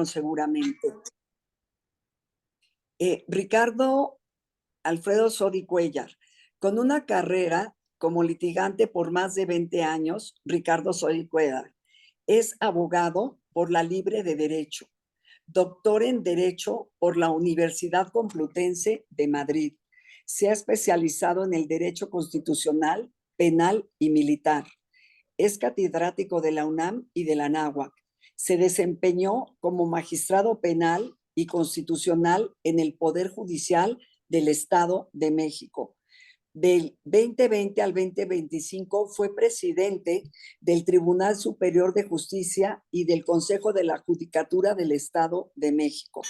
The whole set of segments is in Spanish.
seguramente. Ricardo Alfredo Sodi Cuellar, con una carrera como litigante por más de 20 años, Ricardo Sodi Cuellar es abogado por la Libre de Derecho, doctor en Derecho por la Universidad Complutense de Madrid. Se ha especializado en el derecho constitucional, penal y militar. Es catedrático de la UNAM y de la ANAHUAC. Se desempeñó como magistrado penal y constitucional en el Poder Judicial del Estado de México. Del 2020 al 2025 fue presidente del Tribunal Superior de Justicia y del Consejo de la Judicatura del Estado de México.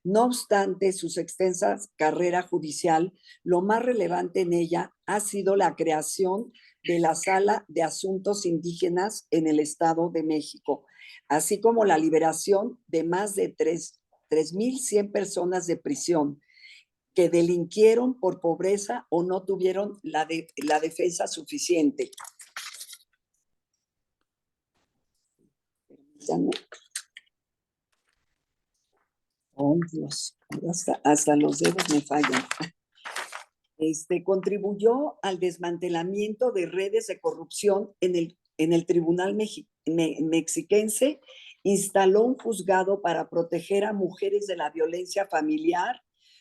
No obstante su extensa carrera judicial, lo más relevante en ella ha sido la creación de la Sala de Asuntos Indígenas en el Estado de México, así como la liberación de más de 3,100 personas de prisión que delinquieron por pobreza o no tuvieron la defensa suficiente. Oh, Dios, hasta los dedos me fallan. Contribuyó al desmantelamiento de redes de corrupción en el Tribunal Mexiquense, instaló un juzgado para proteger a mujeres de la violencia familiar,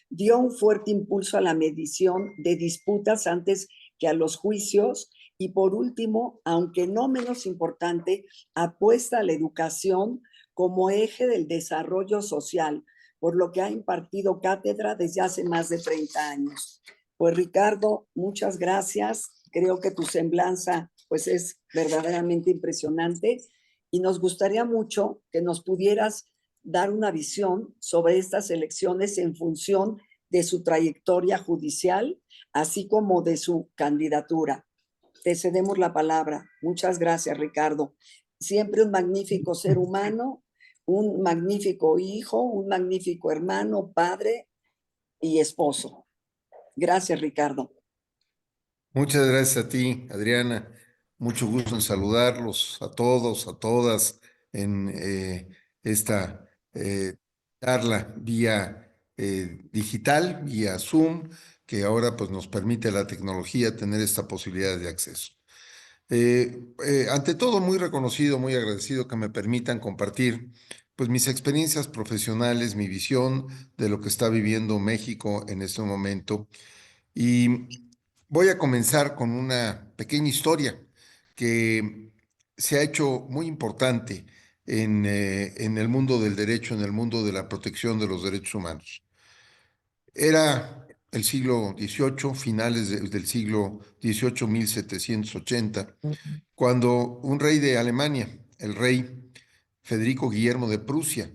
dio un fuerte impulso a la mediación de disputas antes que a los juicios y, por último, aunque no menos importante, apuesta a la educación como eje del desarrollo social, por lo que ha impartido cátedra desde hace más de 30 años. Pues Ricardo, muchas gracias. Creo que tu semblanza pues es verdaderamente impresionante y nos gustaría mucho que nos pudieras dar una visión sobre estas elecciones en función de su trayectoria judicial, así como de su candidatura. Te cedemos la palabra. Muchas gracias, Ricardo. Siempre un magnífico ser humano, un magnífico hijo, un magnífico hermano, padre y esposo. Gracias, Ricardo. Muchas gracias a ti, Adriana. Mucho gusto en saludarlos a todos, a todas en esta charla vía digital, vía Zoom, que ahora pues nos permite la tecnología tener esta posibilidad de acceso. Ante todo, muy reconocido, muy agradecido que me permitan compartir pues mis experiencias profesionales, mi visión de lo que está viviendo México en este momento. Y voy a comenzar con una pequeña historia que se ha hecho muy importante en el mundo del derecho, en el mundo de la protección de los derechos humanos. Era el siglo XVIII, finales del siglo XVIII, 1780, cuando un rey de Alemania, el rey Federico Guillermo de Prusia,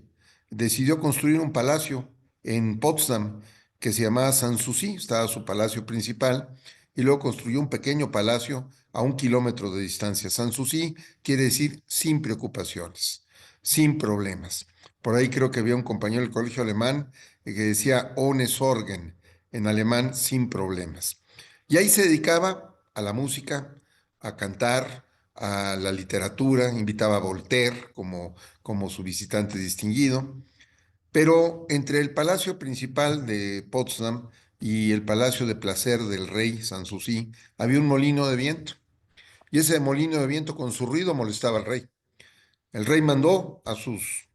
decidió construir un palacio en Potsdam que se llamaba Sanssouci, estaba su palacio principal, y luego construyó un pequeño palacio a 1 kilómetro de distancia. Sanssouci quiere decir sin preocupaciones, sin problemas. Por ahí creo que había un compañero del colegio alemán que decía ohne Sorgen, en alemán, sin problemas. Y ahí se dedicaba a la música, a cantar, a la literatura, invitaba a Voltaire como su visitante distinguido, pero entre el palacio principal de Potsdam y el palacio de placer del rey Sanssouci había un molino de viento, y ese molino de viento con su ruido molestaba al rey. El rey mandó a sus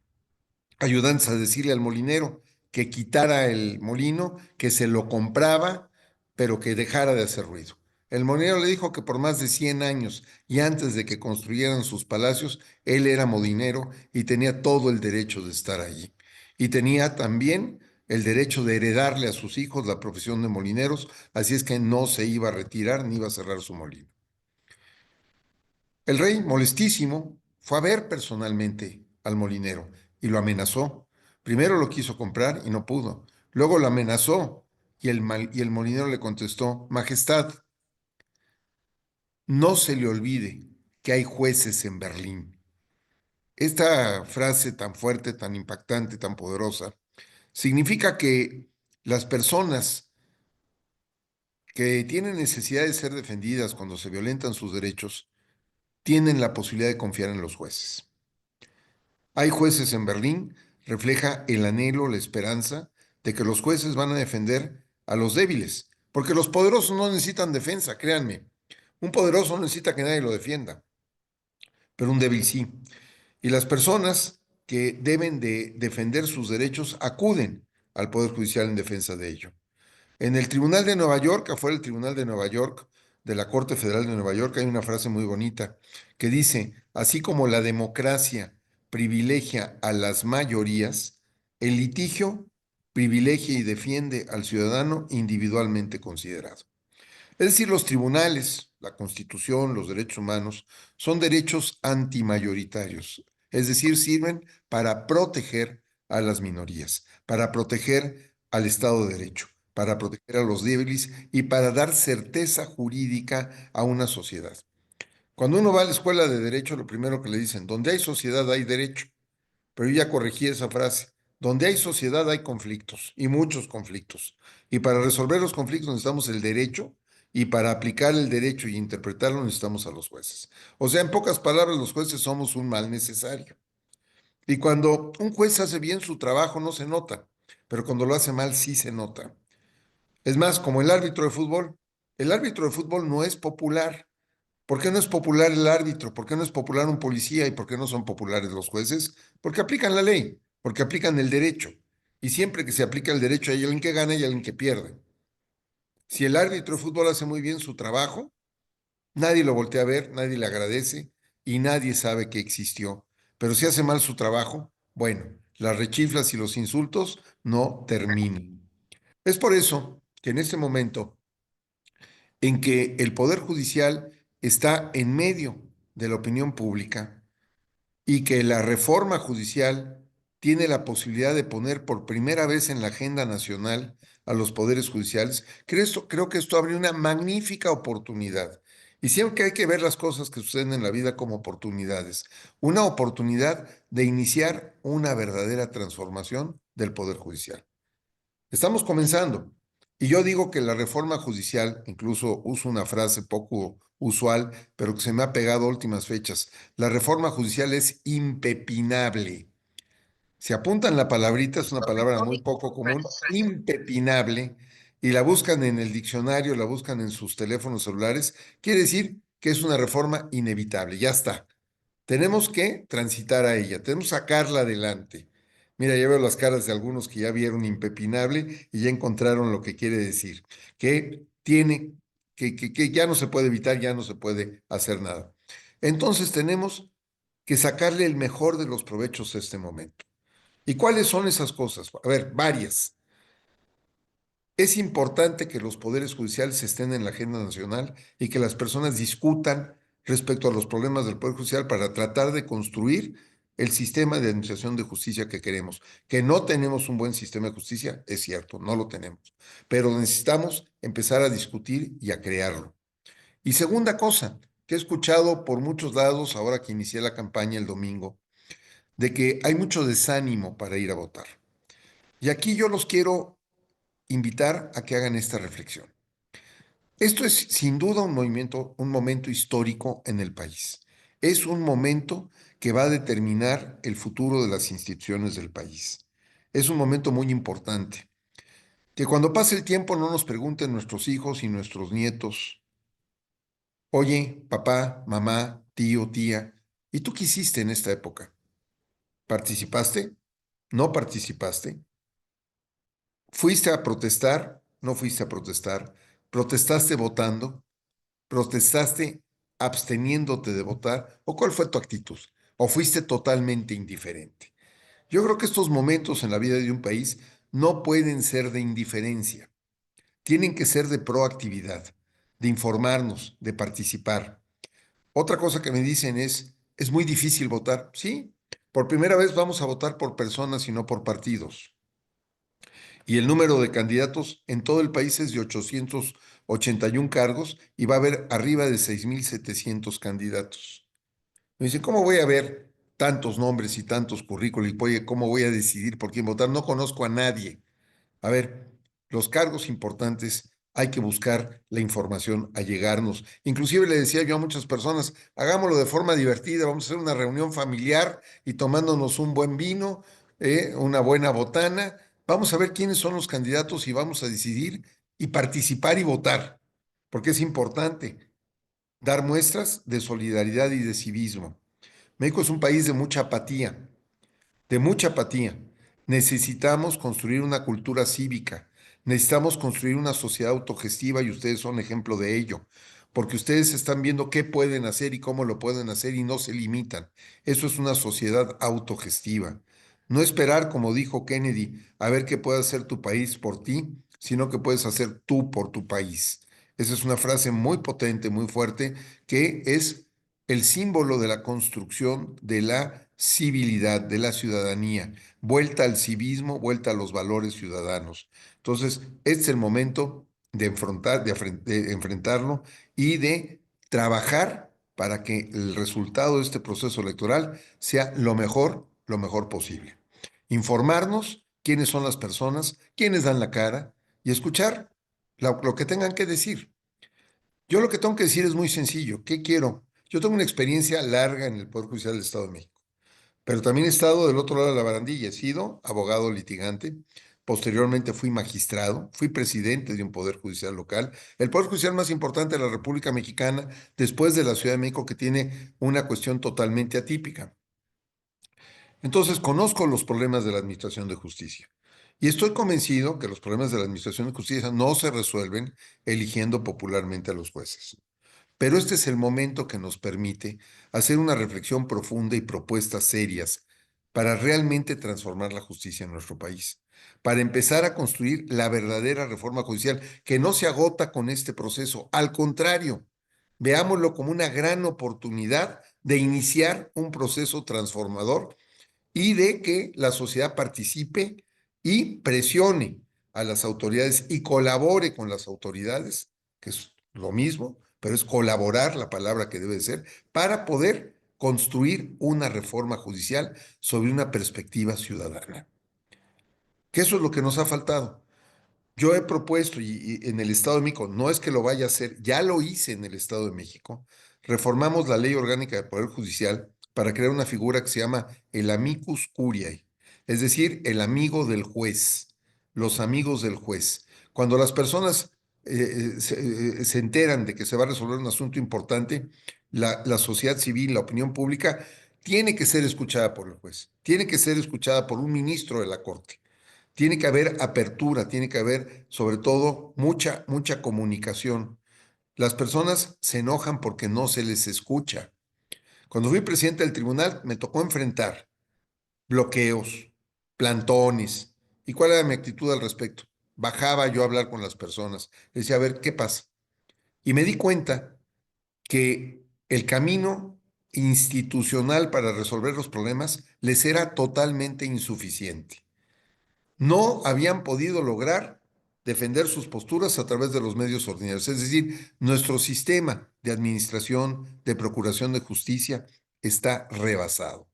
ayudantes a decirle al molinero que quitara el molino, que se lo compraba, pero que dejara de hacer ruido. El molinero le dijo que por más de 100 años y antes de que construyeran sus palacios, él era molinero y tenía todo el derecho de estar allí. Y tenía también el derecho de heredarle a sus hijos la profesión de molineros, así es que no se iba a retirar ni iba a cerrar su molino. El rey, molestísimo, fue a ver personalmente al molinero y lo amenazó. Primero lo quiso comprar y no pudo. Luego lo amenazó y el molinero le contestó: Majestad, no se le olvide que hay jueces en Berlín. Esta frase tan fuerte, tan impactante, tan poderosa, significa que las personas que tienen necesidad de ser defendidas cuando se violentan sus derechos tienen la posibilidad de confiar en los jueces. Hay jueces en Berlín refleja el anhelo, la esperanza de que los jueces van a defender a los débiles, porque los poderosos no necesitan defensa, créanme. Un poderoso no necesita que nadie lo defienda, pero un débil sí. Y las personas que deben de defender sus derechos acuden al Poder Judicial en defensa de ello. En el Tribunal de Nueva York, afuera del Tribunal de Nueva York, de la Corte Federal de Nueva York, hay una frase muy bonita que dice, así como la democracia privilegia a las mayorías, el litigio privilegia y defiende al ciudadano individualmente considerado. Es decir, los tribunales, la Constitución, los derechos humanos, son derechos antimayoritarios, es decir, sirven para proteger a las minorías, para proteger al Estado de Derecho, para proteger a los débiles y para dar certeza jurídica a una sociedad. Cuando uno va a la escuela de Derecho, lo primero que le dicen, donde hay sociedad hay derecho. Pero yo ya corregí esa frase. Donde hay sociedad hay conflictos y muchos conflictos. Y para resolver los conflictos necesitamos el derecho y para aplicar el derecho y interpretarlo necesitamos a los jueces. O sea, en pocas palabras, los jueces somos un mal necesario. Y cuando un juez hace bien su trabajo no se nota, pero cuando lo hace mal sí se nota. Es más, como el árbitro de fútbol no es popular. ¿Por qué no es popular el árbitro? ¿Por qué no es popular un policía? ¿Y por qué no son populares los jueces? Porque aplican la ley, porque aplican el derecho. Y siempre que se aplica el derecho hay alguien que gana y alguien que pierde. Si el árbitro de fútbol hace muy bien su trabajo, nadie lo voltea a ver, nadie le agradece y nadie sabe que existió. Pero si hace mal su trabajo, bueno, las rechiflas y los insultos no terminan. Es por eso que en este momento en que el Poder Judicial está en medio de la opinión pública y que la reforma judicial tiene la posibilidad de poner por primera vez en la agenda nacional a los poderes judiciales, creo que esto abre una magnífica oportunidad. Y siempre hay que ver las cosas que suceden en la vida como oportunidades. Una oportunidad de iniciar una verdadera transformación del Poder Judicial. Estamos comenzando. Y yo digo que la reforma judicial, incluso uso una frase poco usual, pero que se me ha pegado a últimas fechas, la reforma judicial es impepinable. Si apuntan la palabrita, es una palabra muy poco común, impepinable, y la buscan en el diccionario, la buscan en sus teléfonos celulares, quiere decir que es una reforma inevitable, ya está. Tenemos que transitar a ella, tenemos que sacarla adelante. Mira, ya veo las caras de algunos que ya vieron impepinable y ya encontraron lo que quiere decir, que tiene, que ya no se puede evitar, ya no se puede hacer nada. Entonces tenemos que sacarle el mejor de los provechos a este momento. ¿Y cuáles son esas cosas? A ver, varias. Es importante que los poderes judiciales estén en la agenda nacional y que las personas discutan respecto a los problemas del Poder Judicial para tratar de construir el sistema de administración de justicia que queremos. Que no tenemos un buen sistema de justicia, es cierto, no lo tenemos, pero necesitamos empezar a discutir y a crearlo. Y segunda cosa, que he escuchado por muchos lados ahora que inicié la campaña el domingo, de que hay mucho desánimo para ir a votar. Y aquí yo los quiero invitar a que hagan esta reflexión. Esto es sin duda un momento histórico en el país. Es un momento que va a determinar el futuro de las instituciones del país. Es un momento muy importante. Que cuando pase el tiempo no nos pregunten nuestros hijos y nuestros nietos, oye, papá, mamá, tío, tía, ¿y tú qué hiciste en esta época? ¿Participaste? ¿No participaste? ¿Fuiste a protestar? ¿No fuiste a protestar? ¿Protestaste votando? ¿Protestaste absteniéndote de votar? ¿O cuál fue tu actitud? ¿O fuiste totalmente indiferente? Yo creo que estos momentos en la vida de un país no pueden ser de indiferencia. Tienen que ser de proactividad, de informarnos, de participar. Otra cosa que me dicen es muy difícil votar. Sí, por primera vez vamos a votar por personas y no por partidos. Y el número de candidatos en todo el país es de 881 cargos y va a haber arriba de 6,700 candidatos. Me dicen, ¿cómo voy a ver tantos nombres y tantos currículos? Y ¿cómo voy a decidir por quién votar? No conozco a nadie. A ver, los cargos importantes hay que buscar la información a llegarnos. Inclusive le decía yo a muchas personas, hagámoslo de forma divertida, vamos a hacer una reunión familiar y tomándonos un buen vino una buena botana, vamos a ver quiénes son los candidatos y vamos a decidir y participar y votar, porque es importante dar muestras de solidaridad y de civismo. México es un país de mucha apatía, de mucha apatía. Necesitamos construir una cultura cívica, necesitamos construir una sociedad autogestiva y ustedes son ejemplo de ello, porque ustedes están viendo qué pueden hacer y cómo lo pueden hacer y no se limitan. Eso es una sociedad autogestiva. No esperar, como dijo Kennedy, a ver qué puede hacer tu país por ti, sino que puedes hacer tú por tu país. Esa es una frase muy potente, muy fuerte, que es el símbolo de la construcción de la civilidad, de la ciudadanía, vuelta al civismo, vuelta a los valores ciudadanos. Entonces, este es el momento de de enfrentarlo y de trabajar para que el resultado de este proceso electoral sea lo mejor posible. Informarnos quiénes son las personas, quiénes dan la cara y escuchar lo que tengan que decir. Yo lo que tengo que decir es muy sencillo. ¿Qué quiero? Yo tengo una experiencia larga en el Poder Judicial del Estado de México, pero también he estado del otro lado de la barandilla. He sido abogado litigante. Posteriormente fui magistrado, fui presidente de un Poder Judicial local, el Poder Judicial más importante de la República Mexicana, después de la Ciudad de México, que tiene una cuestión totalmente atípica. Entonces, conozco los problemas de la Administración de Justicia. Y estoy convencido que los problemas de la Administración de Justicia no se resuelven eligiendo popularmente a los jueces. Pero este es el momento que nos permite hacer una reflexión profunda y propuestas serias para realmente transformar la justicia en nuestro país, para empezar a construir la verdadera reforma judicial que no se agota con este proceso. Al contrario, veámoslo como una gran oportunidad de iniciar un proceso transformador y de que la sociedad participe y presione a las autoridades y colabore con las autoridades, que es lo mismo, pero es colaborar la palabra que debe ser, para poder construir una reforma judicial sobre una perspectiva ciudadana. Que eso es lo que nos ha faltado. Yo he propuesto, y en el Estado de México, no es que lo vaya a hacer, ya lo hice en el Estado de México, reformamos la ley orgánica del Poder Judicial para crear una figura que se llama el amicus curiae, es decir, el amigo del juez, los amigos del juez. Cuando las personas se enteran de que se va a resolver un asunto importante, la sociedad civil, la opinión pública, tiene que ser escuchada por el juez, tiene que ser escuchada por un ministro de la Corte. Tiene que haber apertura, tiene que haber, sobre todo, mucha comunicación. Las personas se enojan porque no se les escucha. Cuando fui presidente del tribunal, me tocó enfrentar bloqueos, plantones. ¿Y cuál era mi actitud al respecto? Bajaba yo a hablar con las personas. Decía, a ver, ¿qué pasa? Y me di cuenta que el camino institucional para resolver los problemas les era totalmente insuficiente. No habían podido lograr defender sus posturas a través de los medios ordinarios. Es decir, nuestro sistema de administración, de procuración de justicia está rebasado.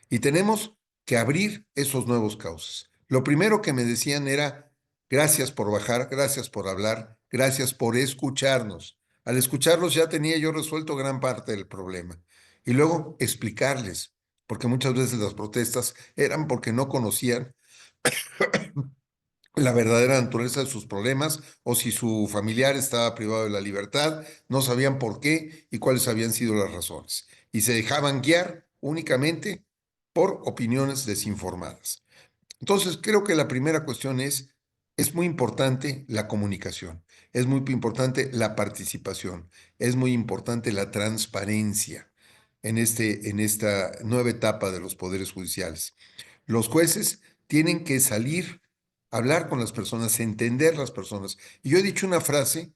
Y tenemos que abrir esos nuevos cauces. Lo primero que me decían era, gracias por bajar, gracias por hablar, gracias por escucharnos. Al escucharlos ya tenía yo resuelto gran parte del problema. Y luego explicarles, porque muchas veces las protestas eran porque no conocían la verdadera naturaleza de sus problemas o si su familiar estaba privado de la libertad, no sabían por qué y cuáles habían sido las razones. Y se dejaban guiar únicamente por opiniones desinformadas. Entonces, creo que la primera cuestión es muy importante la comunicación, es muy importante la participación, es muy importante la transparencia en esta nueva etapa de los poderes judiciales. Los jueces tienen que salir a hablar con las personas, entender las personas. Y yo he dicho una frase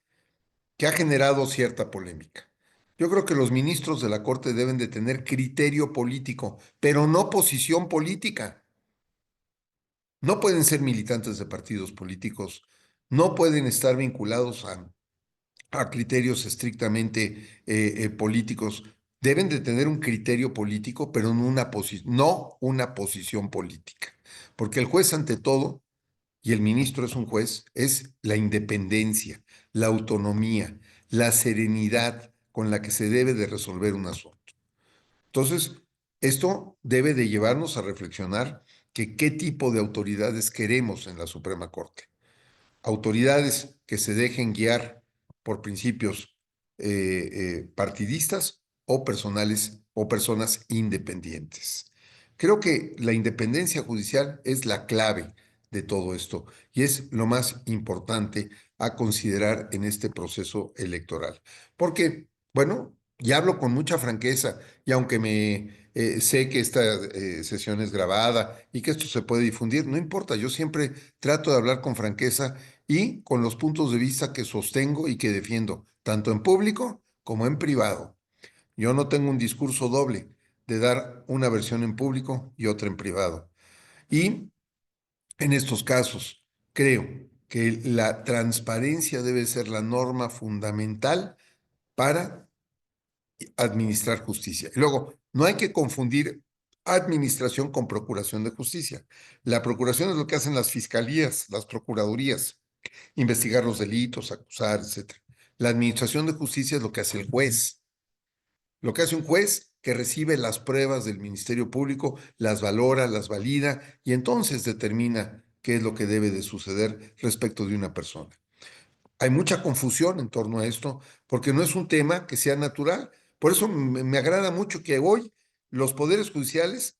que ha generado cierta polémica. Yo creo que los ministros de la Corte deben de tener criterio político, pero no posición política. No pueden ser militantes de partidos políticos, no pueden estar vinculados a criterios estrictamente políticos. Deben de tener un criterio político, pero no una posición política. Porque el juez ante todo, y el ministro es un juez, es la independencia, la autonomía, la serenidad con la que se debe de resolver un asunto. Entonces, esto debe de llevarnos a reflexionar que qué tipo de autoridades queremos en la Suprema Corte. Autoridades que se dejen guiar por principios partidistas o personales o personas independientes. Creo que la independencia judicial es la clave de todo esto y es lo más importante a considerar en este proceso electoral. Porque, bueno, ya hablo con mucha franqueza y aunque me sé que esta sesión es grabada y que esto se puede difundir, no importa, yo siempre trato de hablar con franqueza y con los puntos de vista que sostengo y que defiendo, tanto en público como en privado. Yo no tengo un discurso doble de dar una versión en público y otra en privado. Y en estos casos, creo que la transparencia debe ser la norma fundamental para administrar justicia. Y luego, no hay que confundir administración con procuración de justicia. La procuración es lo que hacen las fiscalías, las procuradurías, investigar los delitos, acusar, etcétera. La administración de justicia es lo que hace el juez. Lo que hace un juez que recibe las pruebas del Ministerio Público, las valora, las valida y entonces determina qué es lo que debe de suceder respecto de una persona. Hay mucha confusión en torno a esto porque no es un tema que sea natural. Por eso me agrada mucho que hoy los poderes judiciales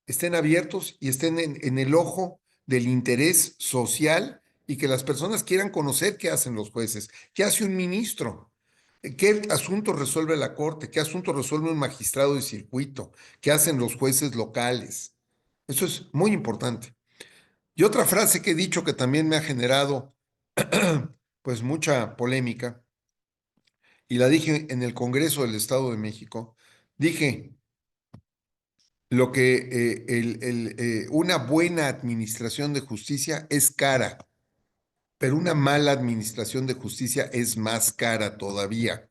estén abiertos y estén en el ojo del interés social y que las personas quieran conocer qué hacen los jueces, qué hace un ministro, qué asunto resuelve la corte, qué asunto resuelve un magistrado de circuito, qué hacen los jueces locales. Eso es muy importante. Y otra frase que he dicho que también me ha generado pues mucha polémica y la dije en el Congreso del Estado de México, dije, lo que una buena administración de justicia es cara, pero una mala administración de justicia es más cara todavía,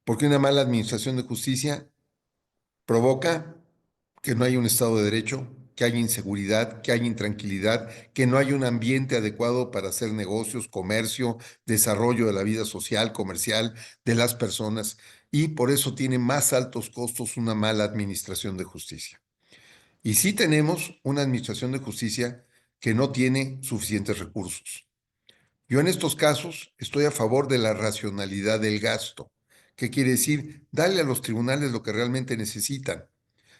porque una mala administración de justicia provoca que no haya un Estado de Derecho, que haya inseguridad, que haya intranquilidad, que no haya un ambiente adecuado para hacer negocios, comercio, desarrollo de la vida social, comercial de las personas, y por eso tiene más altos costos una mala administración de justicia. Y sí tenemos una administración de justicia que no tiene suficientes recursos. Yo en estos casos estoy a favor de la racionalidad del gasto. ¿Qué quiere decir? Darle a los tribunales lo que realmente necesitan.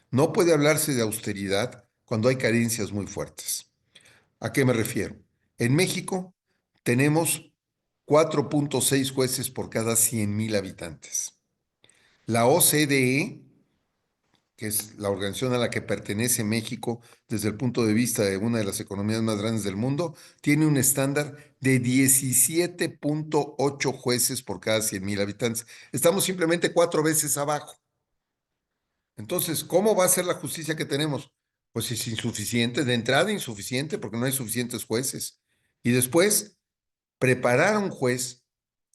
No puede hablarse de austeridad cuando hay carencias muy fuertes. ¿A qué me refiero? En México tenemos 4.6 jueces por cada 100,000 habitantes. La OCDE, que es la organización a la que pertenece México desde el punto de vista de una de las economías más grandes del mundo, tiene un estándar de 17.8 jueces por cada 100,000 habitantes. Estamos simplemente 4 veces abajo. Entonces, ¿cómo va a ser la justicia que tenemos? Pues es insuficiente, de entrada insuficiente porque no hay suficientes jueces. Y después, preparar a un juez,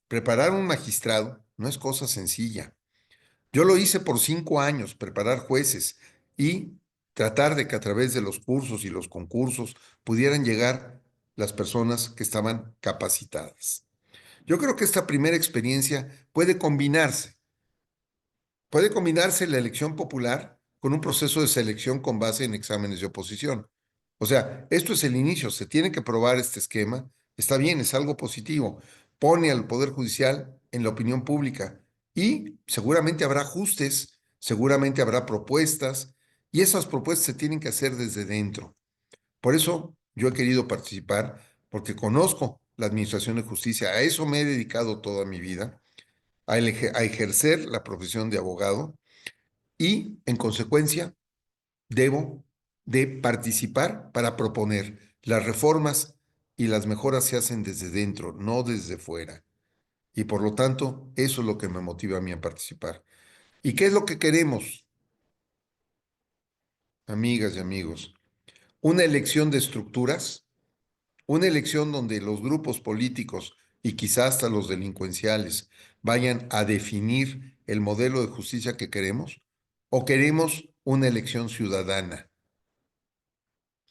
preparar a un magistrado, no es cosa sencilla. Yo lo hice por 5 años, preparar jueces y tratar de que a través de los cursos y los concursos pudieran llegar las personas que estaban capacitadas. Yo creo que esta primera experiencia puede combinarse la elección popular con un proceso de selección con base en exámenes de oposición. O sea, esto es el inicio, se tiene que probar este esquema, está bien, es algo positivo, pone al Poder Judicial en la opinión pública y seguramente habrá ajustes, seguramente habrá propuestas y esas propuestas se tienen que hacer desde dentro. Por eso yo he querido participar, porque conozco la Administración de Justicia, a eso me he dedicado toda mi vida, a ejercer la profesión de abogado y, en consecuencia, debo de participar para proponer las reformas y las mejoras se hacen desde dentro, no desde fuera. Y por lo tanto, eso es lo que me motiva a mí a participar. ¿Y qué es lo que queremos, amigas y amigos? Una elección de estructuras, una elección donde los grupos políticos y quizás hasta los delincuenciales vayan a definir el modelo de justicia que queremos, o queremos una elección ciudadana.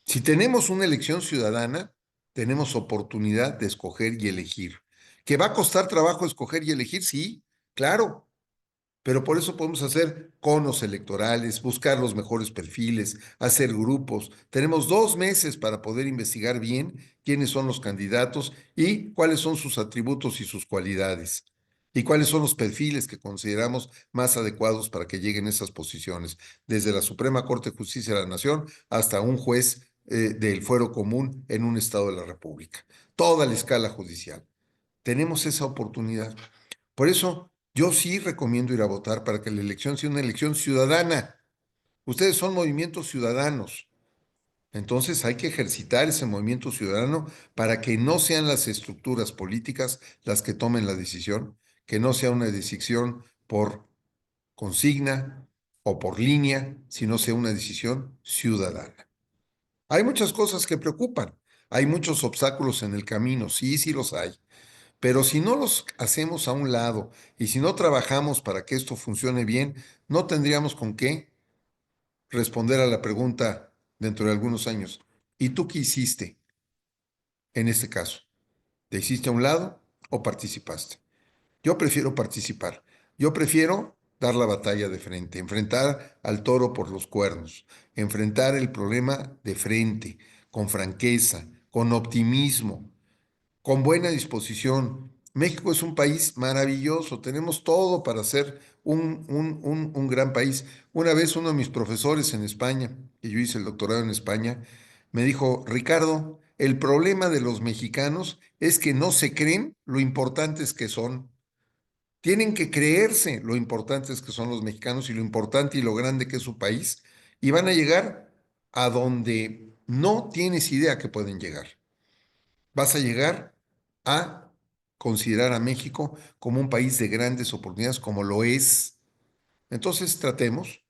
Si tenemos una elección ciudadana, tenemos oportunidad de escoger y elegir. ¿Que va a costar trabajo escoger y elegir? Sí, claro. pero por eso podemos hacer conos electorales, buscar los mejores perfiles, hacer grupos. Tenemos 2 meses para poder investigar bien quiénes son los candidatos y cuáles son sus atributos y sus cualidades. Y cuáles son los perfiles que consideramos más adecuados para que lleguen a esas posiciones, desde la Suprema Corte de Justicia de la Nación hasta un juez del fuero común en un estado de la República. Toda la escala judicial. Tenemos esa oportunidad. Por eso yo sí recomiendo ir a votar para que la elección sea una elección ciudadana. Ustedes son movimientos ciudadanos. Entonces hay que ejercitar ese movimiento ciudadano para que no sean las estructuras políticas las que tomen la decisión, que no sea una decisión por consigna o por línea, sino sea una decisión ciudadana. Hay muchas cosas que preocupan, hay muchos obstáculos en el camino, sí, sí los hay. Pero si no los hacemos a un lado y si no trabajamos para que esto funcione bien, no tendríamos con qué responder a la pregunta dentro de algunos años. ¿Y tú qué hiciste en este caso? ¿Te hiciste a un lado o participaste? Yo prefiero participar. Yo prefiero dar la batalla de frente, enfrentar al toro por los cuernos, enfrentar el problema de frente, con franqueza, con optimismo, con buena disposición. México es un país maravilloso, tenemos todo para ser un gran país. Una vez uno de mis profesores en España, que yo hice el doctorado en España, me dijo, Ricardo, el problema de los mexicanos es que no se creen lo importantes que son. Tienen que creerse lo importantes que son los mexicanos y lo importante y lo grande que es su país, y van a llegar a donde no tienes idea que pueden llegar. Vas a llegar a considerar a México como un país de grandes oportunidades, como lo es. Entonces tratemos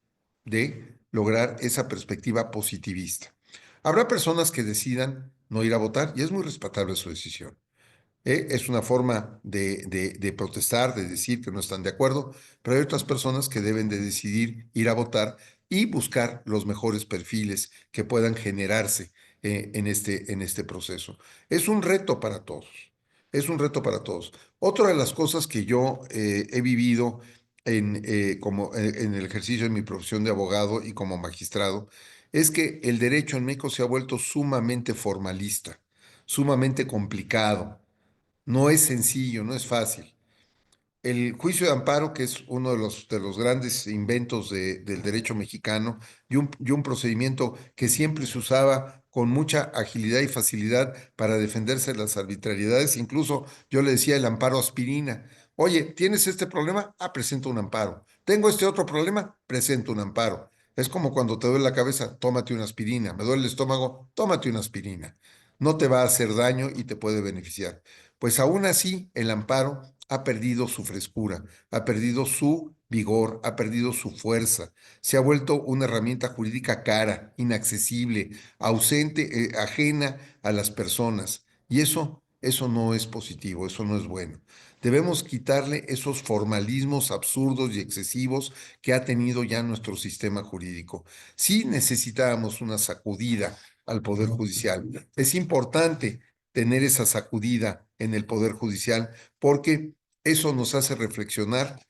de lograr esa perspectiva positivista. Habrá personas que decidan no ir a votar y es muy respetable su decisión. Es una forma de protestar, de decir que no están de acuerdo, pero hay otras personas que deben de decidir ir a votar y buscar los mejores perfiles que puedan generarse en este proceso. Es un reto para todos, es un reto para todos. Otra de las cosas que yo he vivido en el ejercicio de mi profesión de abogado y como magistrado es que el derecho en México se ha vuelto sumamente formalista, sumamente complicado. No es sencillo, no es fácil. El juicio de amparo, que es uno de los grandes inventos del derecho mexicano y un procedimiento que siempre se usaba con mucha agilidad y facilidad para defenderse de las arbitrariedades. Incluso yo le decía el amparo aspirina. Oye, ¿tienes este problema? Ah, presento un amparo. ¿Tengo este otro problema? Presento un amparo. Es como cuando te duele la cabeza, tómate una aspirina. Me duele el estómago, tómate una aspirina. No te va a hacer daño y te puede beneficiar. Pues aún así, el amparo ha perdido su frescura, ha perdido su vigor, ha perdido su fuerza, se ha vuelto una herramienta jurídica cara, inaccesible, ausente, ajena a las personas. Y eso no es positivo, eso no es bueno. Debemos quitarle esos formalismos absurdos y excesivos que ha tenido ya nuestro sistema jurídico. Sí necesitábamos una sacudida al Poder Judicial. Es importante tener esa sacudida en el Poder Judicial porque eso nos hace reflexionar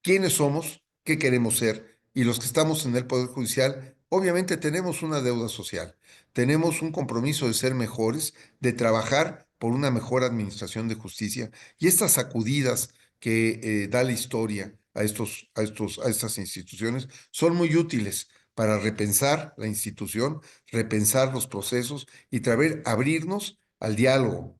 quiénes somos, qué queremos ser. Y los que estamos en el Poder Judicial, obviamente tenemos una deuda social, tenemos un compromiso de ser mejores, de trabajar por una mejor administración de justicia. Y estas sacudidas que da la historia a estas instituciones son muy útiles para repensar la institución, repensar los procesos y abrirnos al diálogo,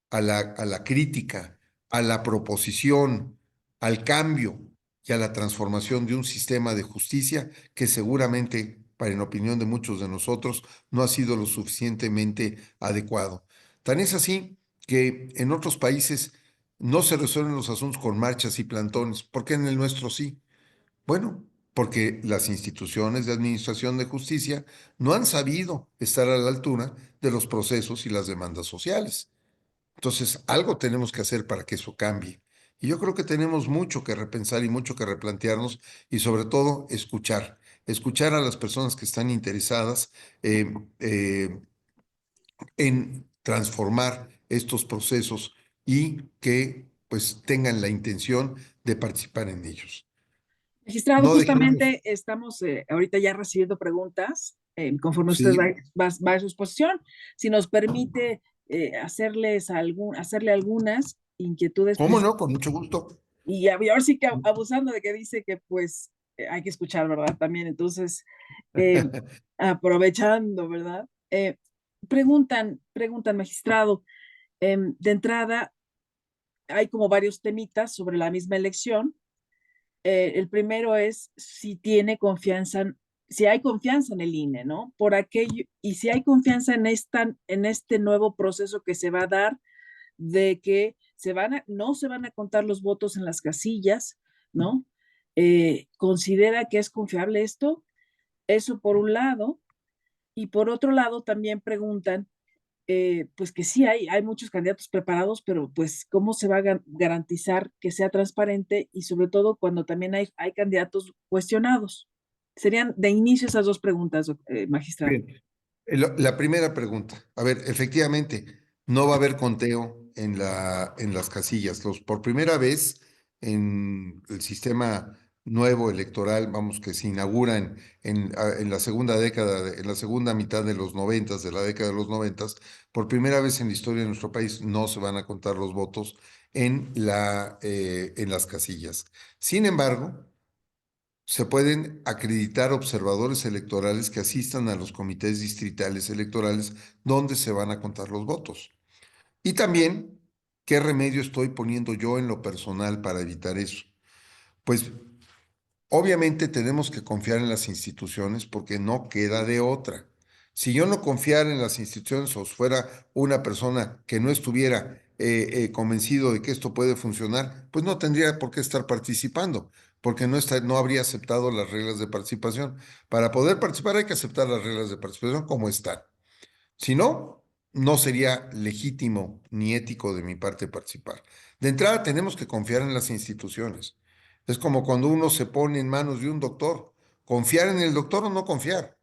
a la crítica, a la proposición, al cambio y a la transformación de un sistema de justicia que seguramente, para en opinión de muchos de nosotros, no ha sido lo suficientemente adecuado. Tan es así que en otros países no se resuelven los asuntos con marchas y plantones, ¿por qué en el nuestro sí? Bueno, porque las instituciones de administración de justicia no han sabido estar a la altura de los procesos y las demandas sociales. Entonces, algo tenemos que hacer para que eso cambie. Y yo creo que tenemos mucho que repensar y mucho que replantearnos y sobre todo escuchar a las personas que están interesadas eh, eh, en transformar estos procesos y que pues tengan la intención de participar en ellos. Magistrado, No dejemos, justamente estamos ahorita ya recibiendo preguntas conforme usted sí, va a su exposición. Si nos permite hacerle algunas inquietudes, cómo pues, no, con mucho gusto. y ahora sí que abusando de que dice que pues hay que escuchar, ¿verdad? También, entonces, eh, aprovechando, ¿verdad? Preguntan, magistrado, de entrada, hay como varios temitas sobre la misma elección. El primero es si tiene confianza, si hay confianza en el INE, ¿no? Por aquello, y si hay confianza en este nuevo proceso que se va a dar de que no se van a contar los votos en las casillas, ¿no? ¿Considera que es confiable esto? Eso por un lado. Y por otro lado, también preguntan, pues que sí hay muchos candidatos preparados, pero pues cómo se va a garantizar que sea transparente y sobre todo cuando también hay candidatos cuestionados. Serían de inicio esas dos preguntas, magistrado. Bien. La primera pregunta. A ver, efectivamente, no va a haber conteo en las casillas. Por primera vez en el sistema nuevo electoral, vamos, que se inaugura en la segunda década, en la segunda mitad de los noventas, de la década de los noventas, por primera vez en la historia de nuestro país no se van a contar los votos en las casillas. Sin embargo, se pueden acreditar observadores electorales que asistan a los comités distritales electorales donde se van a contar los votos. Y también, ¿qué remedio estoy poniendo yo en lo personal para evitar eso? Pues obviamente tenemos que confiar en las instituciones porque no queda de otra. Si yo no confiara en las instituciones o fuera una persona que no estuviera convencido de que esto puede funcionar, pues no tendría por qué estar participando, porque no habría aceptado las reglas de participación. Para poder participar hay que aceptar las reglas de participación como están. Si no, no sería legítimo ni ético de mi parte participar. De entrada, tenemos que confiar en las instituciones. Es como cuando uno se pone en manos de un doctor. Confiar en el doctor o no confiar.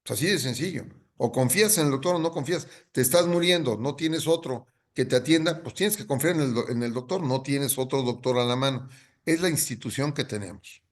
Es así de sencillo. O confías en el doctor o no confías. Te estás muriendo, no tienes otro que te atienda, pues tienes que confiar en el doctor, no tienes otro doctor a la mano. Es la institución que tenemos.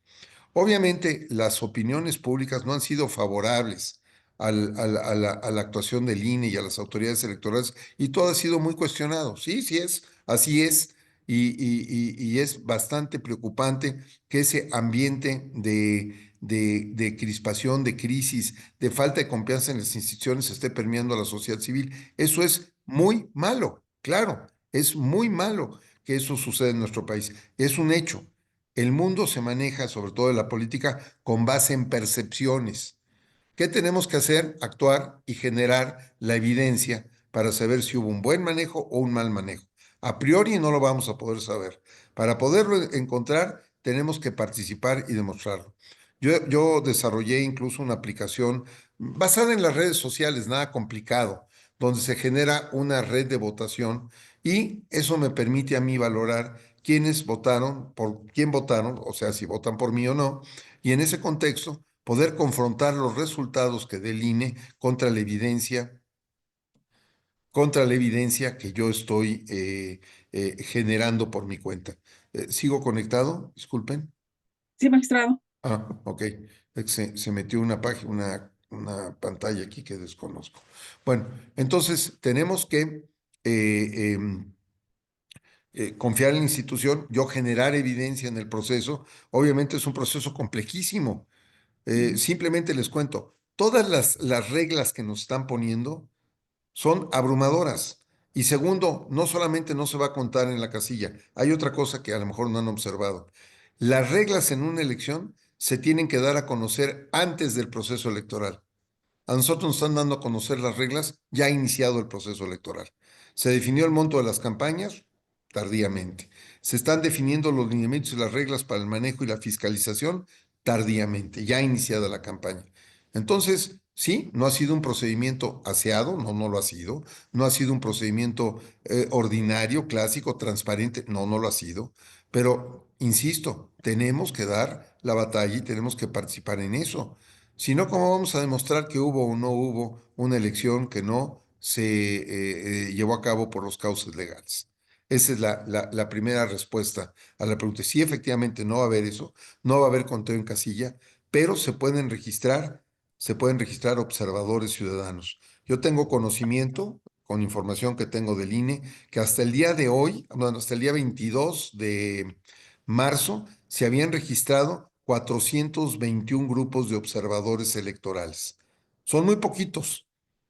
Obviamente, las opiniones públicas no han sido favorables a la actuación del INE y a las autoridades electorales y todo ha sido muy cuestionado. Sí, sí es, así es. Y es bastante preocupante que ese ambiente de crispación, de crisis, de falta de confianza en las instituciones esté permeando a la sociedad civil. Eso es muy malo, claro, es muy malo que eso suceda en nuestro país. Es un hecho. El mundo se maneja, sobre todo en la política, con base en percepciones. ¿Qué tenemos que hacer? Actuar y generar la evidencia para saber si hubo un buen manejo o un mal manejo. A priori no lo vamos a poder saber. Para poderlo encontrar, tenemos que participar y demostrarlo. Yo desarrollé incluso una aplicación basada en las redes sociales, nada complicado, donde se genera una red de votación y eso me permite a mí valorar quiénes votaron, por quién votaron, o sea, si votan por mí o no, y en ese contexto poder confrontar los resultados que dé el INE contra la evidencia que yo estoy generando por mi cuenta. ¿Sigo conectado? Disculpen. Sí, magistrado. Ah, ok. Se metió una página, una pantalla aquí que desconozco. Bueno, entonces tenemos que confiar en la institución, yo generar evidencia en el proceso. Obviamente es un proceso complejísimo. Simplemente les cuento, todas las reglas que nos están poniendo son abrumadoras. Y segundo, no solamente no se va a contar en la casilla, hay otra cosa que a lo mejor no han observado. Las reglas en una elección se tienen que dar a conocer antes del proceso electoral. A nosotros nos están dando a conocer las reglas ya ha iniciado el proceso electoral. Se definió el monto de las campañas tardíamente. Se están definiendo los lineamientos y las reglas para el manejo y la fiscalización tardíamente, ya ha iniciada la campaña. Entonces, sí, no ha sido un procedimiento aseado, no, no lo ha sido. No ha sido un procedimiento ordinario, clásico, transparente, no, no lo ha sido. Pero, insisto, tenemos que dar la batalla y tenemos que participar en eso. Si no, ¿cómo vamos a demostrar que hubo o no hubo una elección que no se llevó a cabo por los cauces legales? Esa es la primera respuesta a la pregunta. Sí, efectivamente, no va a haber eso, no va a haber conteo en casilla, pero se pueden registrar observadores ciudadanos. Yo tengo conocimiento, con información que tengo del INE, que hasta el día de hoy, bueno, hasta el día 22 de marzo, se habían registrado 421 grupos de observadores electorales. Son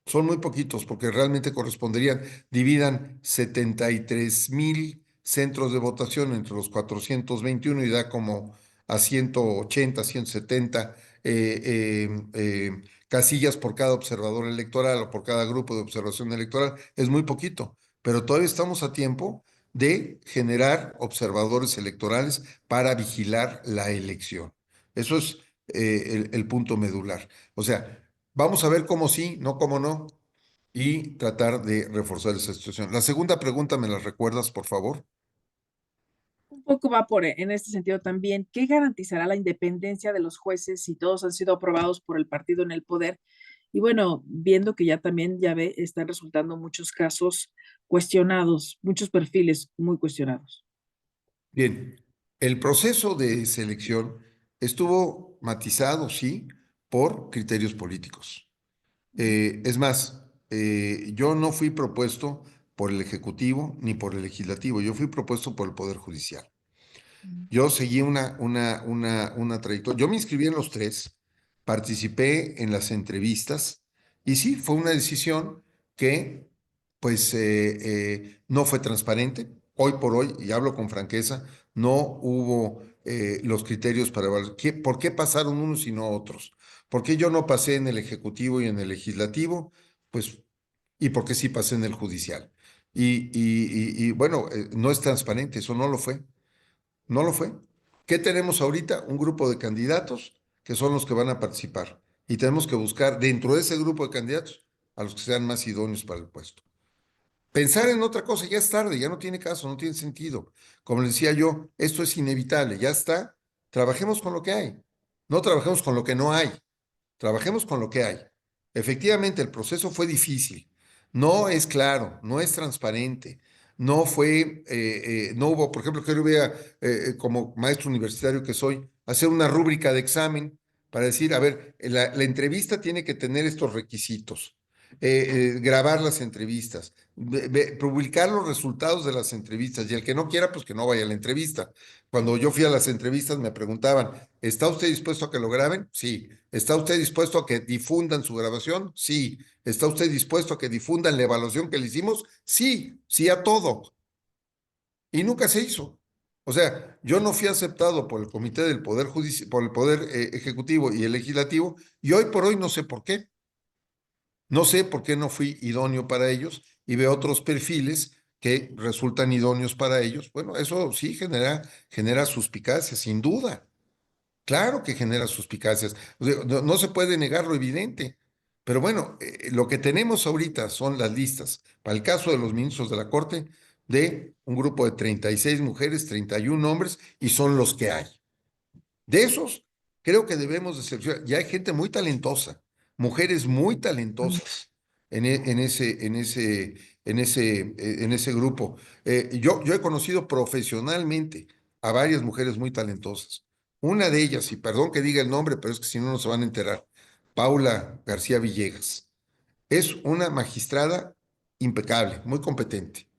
son muy poquitos, porque realmente corresponderían, dividan 73,000 centros de votación entre los 421 y da como a 180, 170 casillas por cada observador electoral o por cada grupo de observación electoral. Es muy poquito, pero todavía estamos a tiempo de generar observadores electorales para vigilar la elección. Eso es el punto medular. O sea, vamos a ver cómo sí, no cómo no, y tratar de reforzar esa situación. La segunda pregunta, ¿me la recuerdas, por favor? Un poco va por en este sentido también. ¿Qué garantizará la independencia de los jueces si todos han sido aprobados por el partido en el poder? Y bueno, viendo que ya también, ya ve, están resultando muchos casos cuestionados, muchos perfiles muy cuestionados. Bien, el proceso de selección estuvo matizado, sí, por criterios políticos. Es más, yo no fui propuesto por el Ejecutivo ni por el Legislativo, yo fui propuesto por el Poder Judicial. Yo seguí una trayectoria. Yo me inscribí en los tres, participé en las entrevistas y sí, fue una decisión que pues no fue transparente. Hoy por hoy, y hablo con franqueza, no hubo los criterios para evaluar. ¿Por qué pasaron unos y no otros? ¿Por qué yo no pasé en el Ejecutivo y en el Legislativo? Pues, ¿y por qué sí pasé en el Judicial? Bueno, no es transparente, eso no lo fue. No lo fue. ¿Qué tenemos ahorita? Un grupo de candidatos que son los que van a participar. Y tenemos que buscar dentro de ese grupo de candidatos a los que sean más idóneos para el puesto. Pensar en otra cosa ya es tarde, ya no tiene caso, no tiene sentido. Como le decía yo, esto es inevitable, ya está. Trabajemos con lo que hay. No trabajemos con lo que no hay. Trabajemos con lo que hay. Efectivamente, el proceso fue difícil. No es claro, no es transparente. No fue, no hubo, por ejemplo, que yo voy a, como maestro universitario que soy, hacer una rúbrica de examen para decir, a ver, la entrevista tiene que tener estos requisitos. Grabar las entrevistas, publicar los resultados de las entrevistas y el que no quiera, pues que no vaya a la entrevista. Cuando yo fui a las entrevistas me preguntaban, ¿está usted dispuesto a que lo graben? Sí. ¿Está usted dispuesto a que difundan su grabación? Sí. ¿Está usted dispuesto a que difundan la evaluación que le hicimos? Sí, sí a todo. Y nunca se hizo. O sea, yo no fui aceptado por el Comité del Poder Judicial, por el Poder Ejecutivo y el Legislativo, y hoy por hoy no sé por qué. No sé por qué no fui idóneo para ellos y veo otros perfiles que resultan idóneos para ellos. Bueno, eso sí genera suspicacia, sin duda. Claro que genera suspicacias. O sea, no se puede negar lo evidente. Pero bueno, lo que tenemos ahorita son las listas, para el caso de los ministros de la Corte, de un grupo de 36 mujeres, 31 hombres, y son los que hay. De esos, creo que debemos de seleccionar. Ya hay gente muy talentosa, mujeres muy talentosas en ese grupo. Yo he conocido profesionalmente a varias mujeres muy talentosas. Una de ellas, y perdón que diga el nombre, pero es que si no, no se van a enterar, Paula García Villegas. Es una magistrada impecable, muy competente,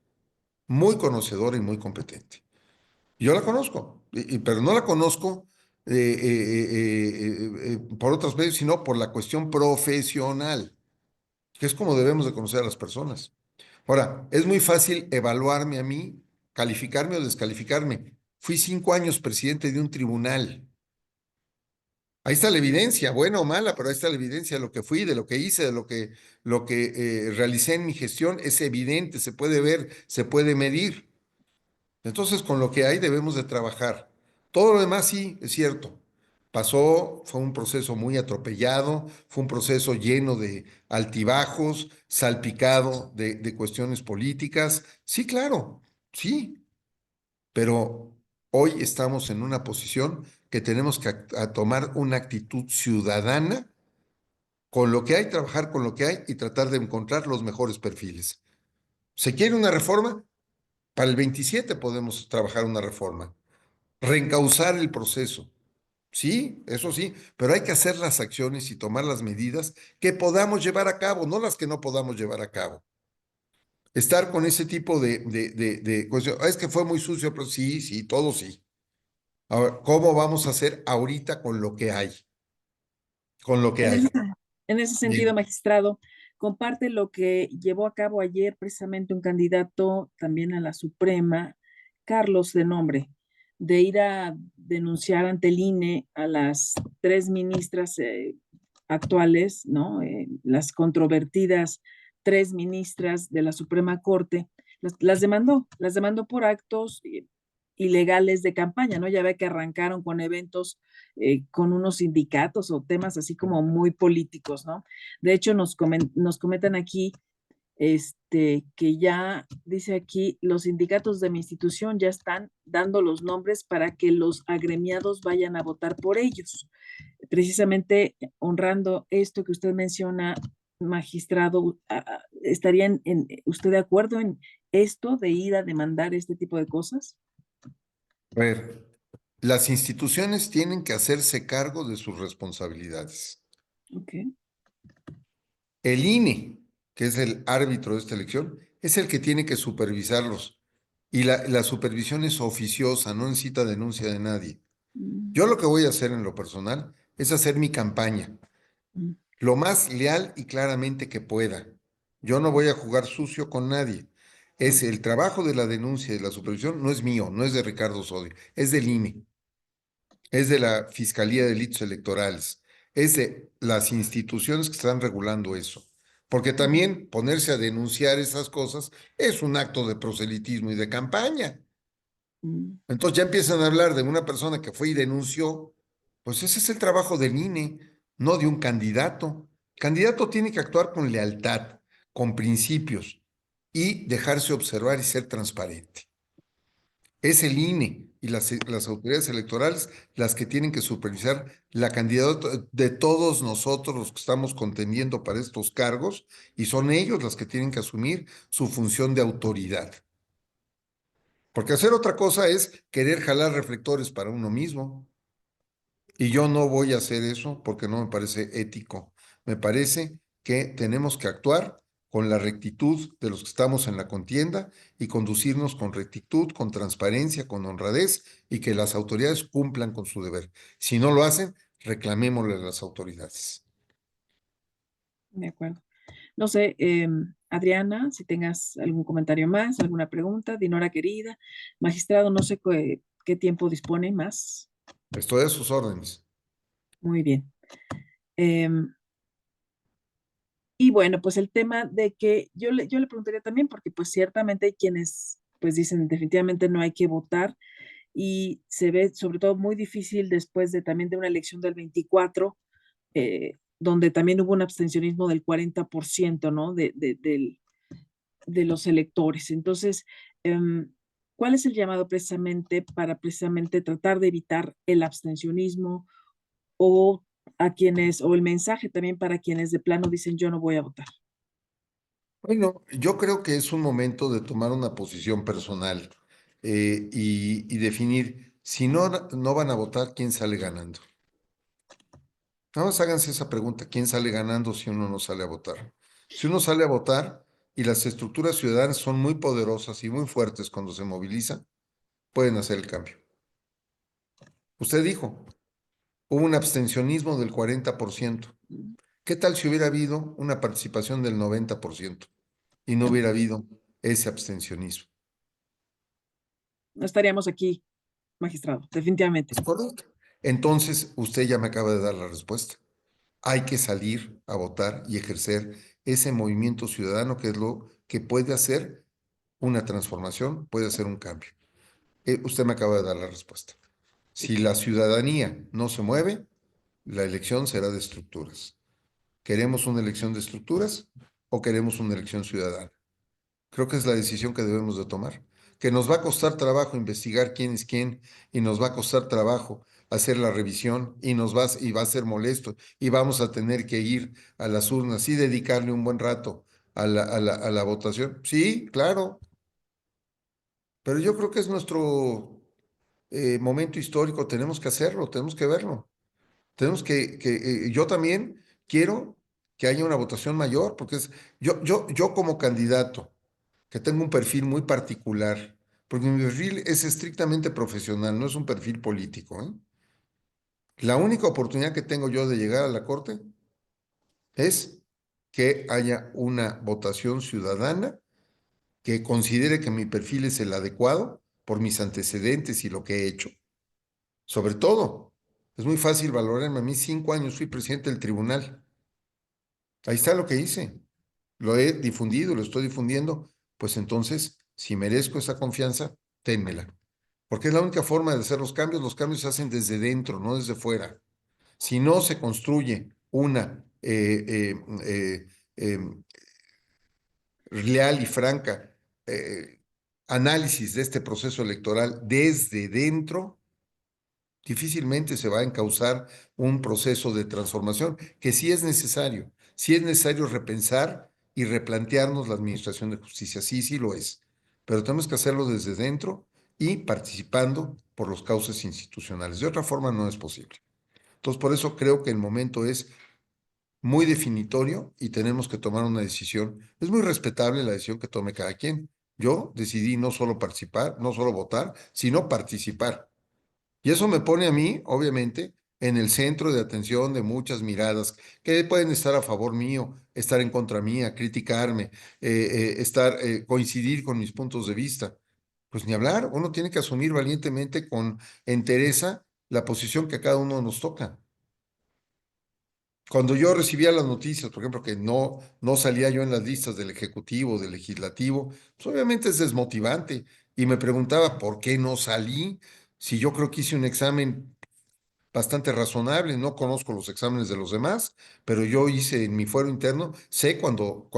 muy conocedora y muy competente. Yo la conozco, pero no la conozco por otros medios, sino por la cuestión profesional, que es como debemos de conocer a las personas. Ahora, es muy fácil evaluarme a mí, calificarme o descalificarme. Fui 5 años presidente de un tribunal. Ahí está la evidencia, buena o mala, pero ahí está la evidencia de lo que fui, de lo que hice, de lo que realicé en mi gestión. Es evidente, se puede ver, se puede medir. Entonces, con lo que hay debemos de trabajar. Todo lo demás sí, es cierto. Pasó, fue un proceso muy atropellado, fue un proceso lleno de altibajos, salpicado de cuestiones políticas. Sí, claro, sí, pero hoy estamos en una posición que tenemos que tomar una actitud ciudadana con lo que hay, trabajar con lo que hay y tratar de encontrar los mejores perfiles. ¿Se quiere una reforma? Para el 27 podemos trabajar una reforma, reencauzar el proceso. Sí, eso sí, pero hay que hacer las acciones y tomar las medidas que podamos llevar a cabo, no las que no podamos llevar a cabo. Estar con ese tipo de cuestión, "Ah, es que fue muy sucio", pero sí, sí, todo sí. Ahora, ¿cómo vamos a hacer ahorita con lo que hay? Con lo que En hay. ese, en ese sentido, Bien. magistrado, comparte lo que llevó a cabo ayer precisamente un candidato también a la Suprema, Carlos de nombre, de ir a denunciar ante el INE a las tres ministras actuales, ¿no? Las controvertidas tres ministras de la Suprema Corte, las demandó por actos ilegales de campaña, ¿no? Ya ve que arrancaron con eventos con unos sindicatos o temas así como muy políticos, ¿no? De hecho, nos comentan aquí que ya dice aquí, los sindicatos de mi institución ya están dando los nombres para que los agremiados vayan a votar por ellos. Precisamente honrando esto que usted menciona, magistrado, ¿estaría usted de acuerdo en esto de ir a demandar este tipo de cosas? A ver, las instituciones tienen que hacerse cargo de sus responsabilidades. Ok. El INE, que es el árbitro de esta elección, es el que tiene que supervisarlos. Y la supervisión es oficiosa, no necesita denuncia de nadie. Mm, Yo lo que voy a hacer en lo personal es hacer mi campaña mm, lo más leal y claramente que pueda. Yo no voy a jugar sucio con nadie. Es el trabajo de la denuncia y de la supervisión, no es mío, no es de Ricardo Sodi, es del INE, es de la Fiscalía de Delitos Electorales, es de las instituciones que están regulando eso. Porque también ponerse a denunciar esas cosas es un acto de proselitismo y de campaña. mm, Entonces ya empiezan a hablar de una persona que fue y denunció, pues ese es el trabajo del INE, no de un candidato. El candidato tiene que actuar con lealtad, con principios y dejarse observar y ser transparente. Es el INE y las autoridades electorales las que tienen que supervisar la candidatura de todos nosotros los que estamos contendiendo para estos cargos y son ellos las que tienen que asumir su función de autoridad. Porque hacer otra cosa es querer jalar reflectores para uno mismo. Y yo no voy a hacer eso porque no me parece ético. Me parece que tenemos que actuar con la rectitud de los que estamos en la contienda y conducirnos con rectitud, con transparencia, con honradez y que las autoridades cumplan con su deber. Si no lo hacen, reclamémosle a las autoridades. de acuerdo. No sé, Adriana, si tengas algún comentario más, alguna pregunta, Dinora querida, magistrado, no sé qué tiempo dispone más. Estoy a sus órdenes. Muy bien. Em, y bueno, pues el tema de que yo le preguntaría también, porque pues ciertamente hay quienes pues dicen definitivamente no hay que votar y se ve sobre todo muy difícil después de también de una elección del 24, donde también hubo un abstencionismo del 40%, ¿no? De los electores. Entonces, ¿cuál es el llamado precisamente para precisamente tratar de evitar el abstencionismo o o el mensaje también para quienes de plano dicen yo no voy a votar? Bueno, yo creo que es un momento de tomar una posición personal y definir, si no van a votar, ¿quién sale ganando? Nada más háganse esa pregunta, ¿quién sale ganando si uno no sale a votar? Si uno sale a votar y las estructuras ciudadanas son muy poderosas y muy fuertes cuando se movilizan, pueden hacer el cambio. Usted dijo, hubo un abstencionismo del 40%. ¿Qué tal si hubiera habido una participación del 90% y no hubiera habido ese abstencionismo? No estaríamos aquí, magistrado, definitivamente. Es correcto. Entonces, usted ya me acaba de dar la respuesta. Hay que salir a votar y ejercer ese movimiento ciudadano que es lo que puede hacer una transformación, puede hacer un cambio. Usted me acaba de dar la respuesta. Si la ciudadanía no se mueve, la elección será de estructuras. ¿Queremos una elección de estructuras o queremos una elección ciudadana? Creo que es la decisión que debemos de tomar. Que nos va a costar trabajo investigar quién es quién y nos va a costar trabajo hacer la revisión y va a ser molesto y vamos a tener que ir a las urnas y dedicarle un buen rato a la votación. Sí, claro, pero yo creo que es nuestro momento histórico, tenemos que hacerlo, tenemos que verlo. Tenemos yo también quiero que haya una votación mayor, porque yo como candidato, que tengo un perfil muy particular, porque mi perfil es estrictamente profesional, no es un perfil político, ¿eh? La única oportunidad que tengo yo de llegar a la Corte es que haya una votación ciudadana que considere que mi perfil es el adecuado por mis antecedentes y lo que he hecho. Sobre todo, es muy fácil valorarme. A mí 5 años fui presidente del tribunal. Ahí está lo que hice. Lo he difundido, lo estoy difundiendo. Pues entonces, si merezco esa confianza, ténmela. Porque es la única forma de hacer los cambios se hacen desde dentro, no desde fuera. Si no se construye una leal y franca eh, análisis de este proceso electoral desde dentro, difícilmente se va a encauzar un proceso de transformación que sí es necesario repensar y replantearnos la administración de justicia, sí lo es, pero tenemos que hacerlo desde dentro y participando por los cauces institucionales. De otra forma no es posible. Entonces, por eso creo que el momento es muy definitorio y tenemos que tomar una decisión. Es muy respetable la decisión que tome cada quien. Yo decidí no solo participar, no solo votar, sino participar. Y eso me pone a mí, obviamente, en el centro de atención de muchas miradas que pueden estar a favor mío, estar en contra mía, criticarme, coincidir con mis puntos de vista. Pues ni hablar, uno tiene que asumir valientemente con entereza la posición que a cada uno nos toca. Cuando yo recibía las noticias, por ejemplo, que no salía yo en las listas del Ejecutivo, del Legislativo, pues obviamente es desmotivante. Y me preguntaba, ¿por qué no salí? Si yo creo que hice un examen bastante razonable, no conozco los exámenes de los demás, pero yo hice en mi fuero interno, sé cuando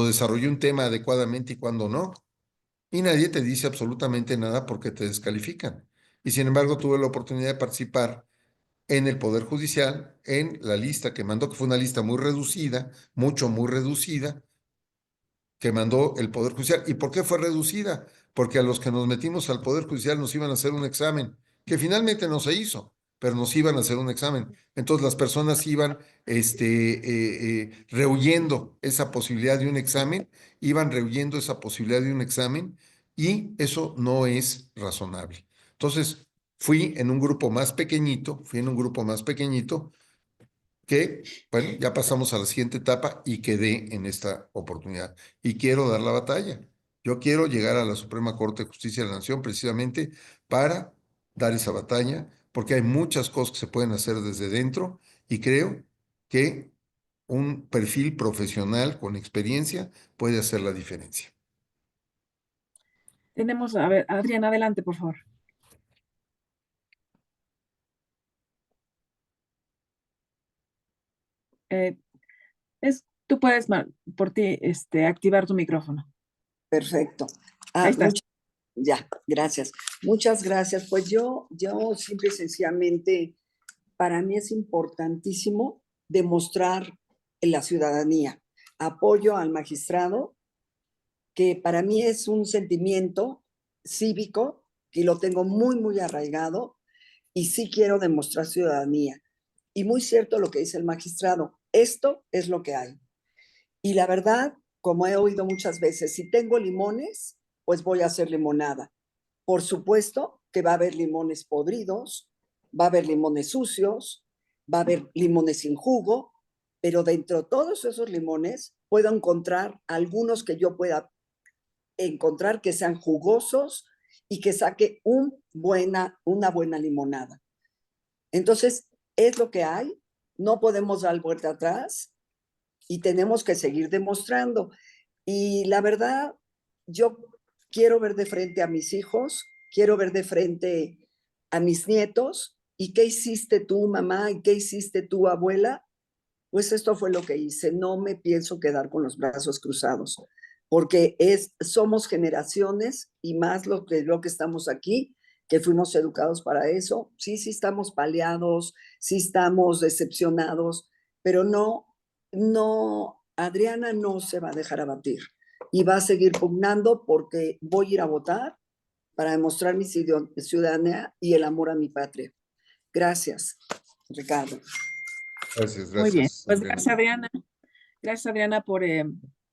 desarrollé un tema adecuadamente y cuando no. Y nadie te dice absolutamente nada porque te descalifican. Y sin embargo, tuve la oportunidad de participar en el Poder Judicial, en la lista que mandó, que fue una lista muy reducida, muy reducida, que mandó el Poder Judicial. ¿Y por qué fue reducida? Porque a los que nos metimos al Poder Judicial nos iban a hacer un examen, que finalmente no se hizo, pero nos iban a hacer un examen. Entonces las personas iban rehuyendo esa posibilidad de un examen, iban rehuyendo esa posibilidad de un examen, y eso no es razonable. Entonces, fui en un grupo más pequeñito, que, bueno, ya pasamos a la siguiente etapa y quedé en esta oportunidad. Y quiero dar la batalla. Yo quiero llegar a la Suprema Corte de Justicia de la Nación precisamente para dar esa batalla, porque hay muchas cosas que se pueden hacer desde dentro y creo que un perfil profesional con experiencia puede hacer la diferencia. Tenemos, a ver, Adrián, adelante, por favor. Eh, tú puedes, por ti, activar tu micrófono. Perfecto. Ahí estás. Ya, gracias. Muchas gracias. Pues yo simple y sencillamente, para mí es importantísimo demostrar en la ciudadanía apoyo al magistrado, que para mí es un sentimiento cívico y lo tengo muy arraigado, y sí quiero demostrar ciudadanía. Y muy cierto lo que dice el magistrado, esto es lo que hay. Y la verdad, como he oído muchas veces, si tengo limones, pues voy a hacer limonada. Por supuesto que va a haber limones podridos, va a haber limones sucios, va a haber limones sin jugo, pero dentro de todos esos limones puedo encontrar algunos que yo pueda encontrar que sean jugosos y que saque una buena limonada. Entonces, es lo que hay, no podemos dar vuelta atrás y tenemos que seguir demostrando. Y la verdad, yo quiero ver de frente a mis hijos, quiero ver de frente a mis nietos. ¿Y qué hiciste tú, mamá? ¿Y qué hiciste tú, abuela? Pues esto fue lo que hice. No me pienso quedar con los brazos cruzados, porque somos generaciones y más lo que estamos aquí, que fuimos educados para eso. Sí estamos paliados, sí estamos decepcionados, pero no, Adriana no se va a dejar abatir. y va a seguir pugnando porque voy a ir a votar para demostrar mi ciudadanía y el amor a mi patria. Gracias, Ricardo. Gracias, Muy bien, gracias, pues Adriana. gracias Adriana. Gracias Adriana por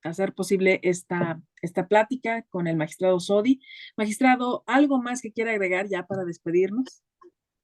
hacer posible esta plática con el magistrado Sodi. Magistrado, ¿algo más que quiera agregar ya para despedirnos?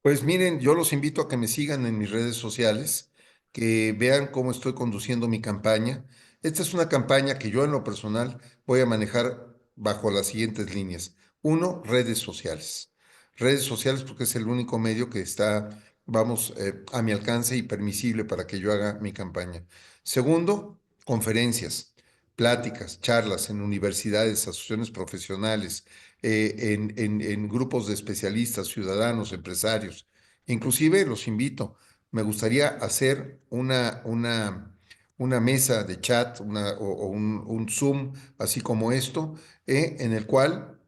Pues miren, yo los invito a que me sigan en mis redes sociales, que vean cómo estoy conduciendo mi campaña. Esta es una campaña que yo en lo personal voy a manejar bajo las siguientes líneas. Uno, redes sociales. Redes sociales porque es el único medio que está, vamos, a mi alcance y permisible para que yo haga mi campaña. Segundo, conferencias, pláticas, charlas en universidades, asociaciones profesionales, en grupos de especialistas, ciudadanos, empresarios. Inclusive los invito, me gustaría hacer una mesa de chat o un Zoom, así como esto, en el cual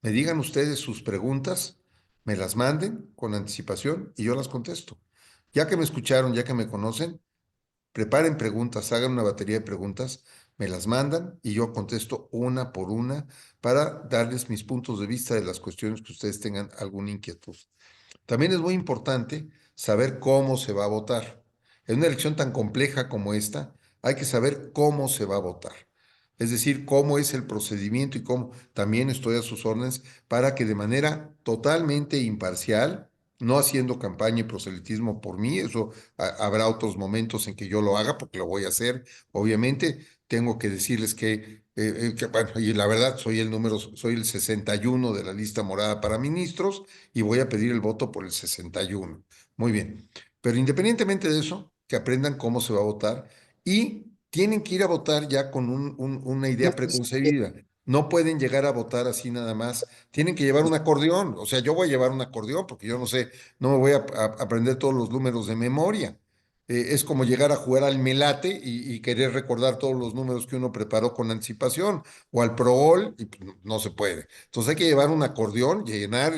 me digan ustedes sus preguntas, me las manden con anticipación y yo las contesto. Ya que me escucharon, ya que me conocen, preparen preguntas, hagan una batería de preguntas, me las mandan y yo contesto una por una para darles mis puntos de vista de las cuestiones que ustedes tengan alguna inquietud. También es muy importante saber cómo se va a votar. En una elección tan compleja como esta, hay que saber cómo se va a votar. Es decir, cómo es el procedimiento y cómo también estoy a sus órdenes para que de manera totalmente imparcial, no haciendo campaña y proselitismo por mí, eso habrá otros momentos en que yo lo haga porque lo voy a hacer. Obviamente, tengo que decirles bueno, y la verdad, soy el 61 de la lista morada para ministros y voy a pedir el voto por el 61. Muy bien. Pero independientemente de eso, que aprendan cómo se va a votar y tienen que ir a votar ya con una idea preconcebida. No pueden llegar a votar así nada más. Tienen que llevar un acordeón. O sea, yo voy a llevar un acordeón porque yo no sé, no me voy a aprender todos los números de memoria. Es como llegar a jugar al melate y querer recordar todos los números que uno preparó con anticipación o al progol y pues, no se puede. Entonces hay que llevar un acordeón, llenar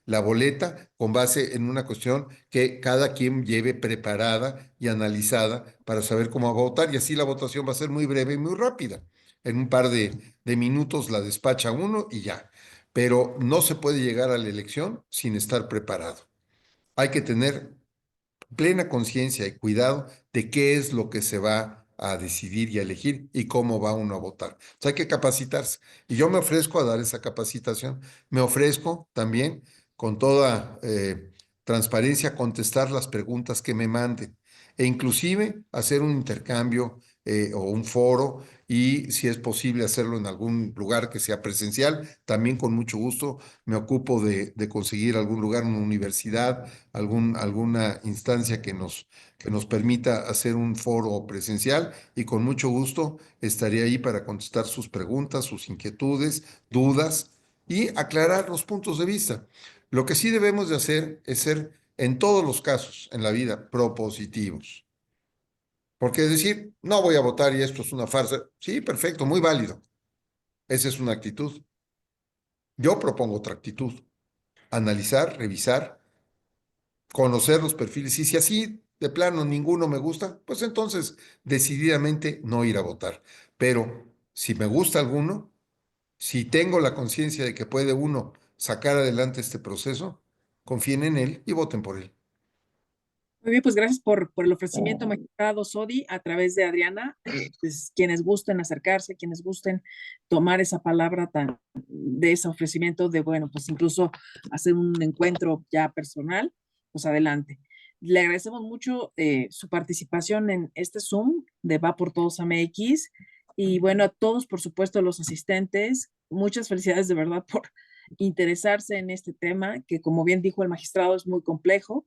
la boleta con base en una cuestión que cada quien lleve preparada y analizada para saber cómo va a votar y así la votación va a ser muy breve y muy rápida. En un par de minutos la despacha uno y ya. Pero no se puede llegar a la elección sin estar preparado. Hay que tener plena conciencia y cuidado de qué es lo que se va a decidir y a elegir y cómo va uno a votar. Entonces hay que capacitarse. Y yo me ofrezco a dar esa capacitación. Me ofrezco también con toda transparencia a contestar las preguntas que me manden e inclusive hacer un intercambio o un foro y si es posible hacerlo en algún lugar que sea presencial, también con mucho gusto me ocupo de conseguir algún lugar, una universidad, alguna instancia que nos permita hacer un foro presencial y con mucho gusto estaré ahí para contestar sus preguntas, sus inquietudes, dudas y aclarar los puntos de vista. Lo que sí debemos de hacer es ser, en todos los casos en la vida, propositivos. Porque decir, no voy a votar y esto es una farsa, sí, perfecto, muy válido. Esa es una actitud. Yo propongo otra actitud. Analizar, revisar, conocer los perfiles. Y si así de plano ninguno me gusta, pues entonces decididamente no ir a votar. Pero si me gusta alguno, si tengo la conciencia de que puede uno sacar adelante este proceso, confíen en él y voten por él. Muy bien, pues gracias por el ofrecimiento, magistrado Sodi, a través de Adriana. Pues quienes gusten acercarse, quienes gusten tomar esa palabra de ese ofrecimiento de, bueno, pues incluso hacer un encuentro ya personal, pues adelante. Le agradecemos mucho su participación en este Zoom de Va por Todos MX y bueno, a todos, por supuesto, los asistentes, muchas felicidades de verdad por interesarse en este tema, que como bien dijo el magistrado, es muy complejo.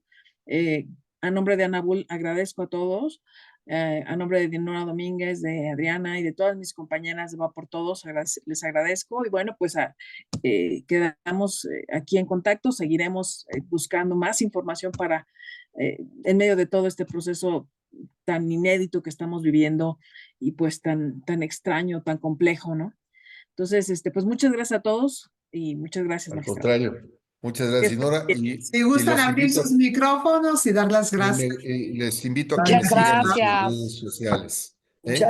A nombre de Ana Bull agradezco a todos, a nombre de Dinora Domínguez, de Adriana y de todas mis compañeras de Va por Todos, les agradezco y bueno, pues quedamos aquí en contacto, seguiremos buscando más información para, en medio de todo este proceso tan inédito que estamos viviendo y pues tan extraño, tan complejo, ¿no? Entonces, pues muchas gracias a todos y muchas gracias, Al magistrado. contrario, muchas gracias, Nora, Si y gustan los abrir invito, sus micrófonos y dar las y gracias. les invito a que Muchas me sigan en sus gracias. redes sociales. Muchas